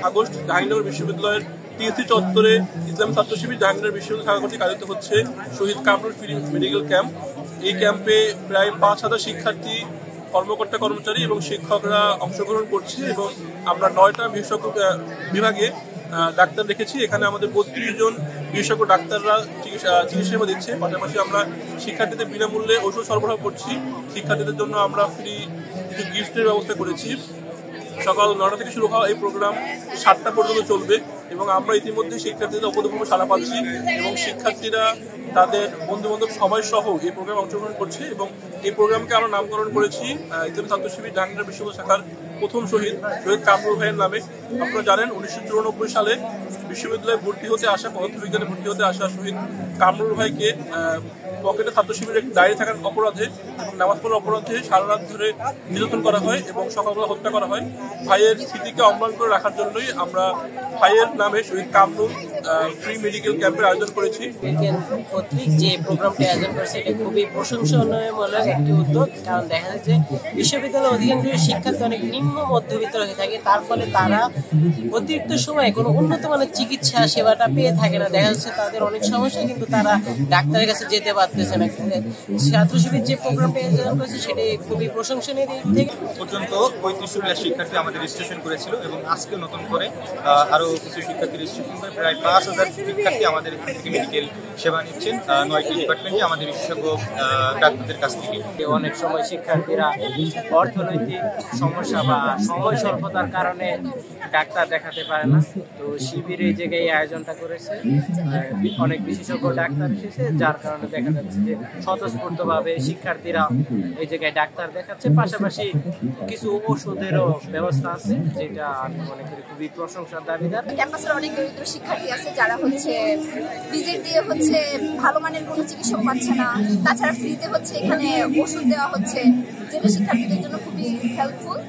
August Jahangirnagar বিশ্ববিদ্যালয়ের TSC চত্বরে ইসলামী ছাত্র শিবির জাহাঙ্গীরনগর বিশ্ববিদ্যালয় শাখা কর্তৃক আয়োজিত হচ্ছে শহীদ কামরুল ফ্রি মেডিকেল ক্যাম্প। এই ক্যাম্পে প্রায় 5,000 শিক্ষার্থী, কর্মকর্তা কর্মচারী এবং শিক্ষকরা অংশগ্রহণ করছে এবং আমরা 9টা বিশেষজ্ঞ বিভাগে ডাক্তার রেখেছি। এখানে আমাদের 32 জন বিশেষজ্ঞ ডাক্তাররা চিকিৎসা সেবা দিচ্ছে। পাশাপাশি আমরা শিক্ষার্থীদের বিনামূল্যে ওষুধ সরবরাহ করছি। শিক্ষার্থীদের জন্য আমরা ফ্রি কিছু গিফটের ব্যবস্থা করেছি। সকাল 9টা থেকে শুরু হওয়া এই প্রোগ্রাম 7টা পর্যন্ত চলবে এবং আমরা ইতিমধ্যে শিক্ষার্থীদের অভূতপূর্ব সাড়া পাচ্ছি এবং শিক্ষার্থীরা তাদের বন্ধু-বান্ধব সবাই সহ এই প্রোগ্রামে অংশগ্রহণ করছে এবং এই প্রোগ্রামকে আমরা নামকরণ করেছি ইসলামী ছাত্র শিবির জাহাঙ্গীরনগর বিশ্ববিদ্যালয় শাখার প্রথম শহীদ কামরুল ভাইয়ের নামে। আপনারা জানেন 1994 সালে বিশ্ববিদ্যালয়ে ভর্তি হতে আসা, পদার্থবিজ্ঞানে ভর্তি হতে আসা শহীদ কামরুল ভাইকে পকেটে ছাত্র শিবিরের দাঁড়িয়ে থাকার অপরাধে এবং নামাজ পড়ার অপরাধে সারা রাত ধরে নির্যাতন করা হয় এবং সকালবেলা হত্যা করা হয়। ভাইয়ের স্মৃতিকে অম্লান করে রাখার জন্যই আমরা ভাইয়ের নামে শহীদ কামরুল ফ্রি মেডিকেল ক্যাম্পের আয়োজন করেছি। কর্তৃক যে প্রোগ্রামটি আয়োজন করেছে এটা খুবই প্রশংসনীয়মূলক একটি উদ্যোগ। কারণ দেখা যায় যে বিশ্ববিদ্যালয়ের অধিকাংশ শিক্ষার্থী অনেক নিম্ন মধ্যবিত্ত হয়ে থাকে, তার ফলে তারা অতিরিক্ত সময়ে কোনো উন্নত মানের চিকিৎসা সেবাটা পেয়ে থাকে না। দেখা যাচ্ছে তাদের অনেক সমস্যা, কিন্তু তারা ডাক্তারের কাছে যেতে পারতেছে না। ছাত্র শিবির যে প্রোগ্রামটি আয়োজন করেছে সেটি খুবই প্রশংসনীয় দিক থেকে। পর্যন্ত 35 শিক্ষার্থী আমাদের রেজিস্ট্রেশন করেছিল এবং আজকে নতুন করে আরো কিছু শিক্ষার্থী রেজিস্ট্রেশন করে প্রায় 5,000 শিক্ষার্থী আমাদের মেডিকেল সেবা নিচ্ছেন 9টি ডিপার্টমেন্টে আমাদের বিশেষজ্ঞ ডাক্তারদের কাছ থেকে। অনেক সময় শিক্ষার্থীরা অর্থনৈতিক সমস্যা বা সময় স্বল্পতার কারণে ডাক্তার দেখাতে পারে না, তো শিবির এই জায়গায় আয়োজনটা করেছে। অনেক বিশেষজ্ঞ ডাক্তার এসেছে, যার কারণে দেখা যাচ্ছে যে স্বতঃস্ফূর্তভাবে শিক্ষার্থীরা এই জায়গায় ডাক্তার দেখাচ্ছে। পাশাপাশি কিছু ওষুধেরও ব্যবস্থা আছে, যেটা আমি মনে করি খুবই প্রশংসার দাবিদার। ক্যাম্পাসের অনেক দরিদ্র শিক্ষার্থী আছে যারা ভিজিট দিয়ে ভালো মানের কোনো চিকিৎসক পাচ্ছে না, তাছাড়া ফ্রিতে এখানে ওষুধ দেওয়া হচ্ছে, যেটা শিক্ষার্থীদের জন্য খুবই হেল্পফুল।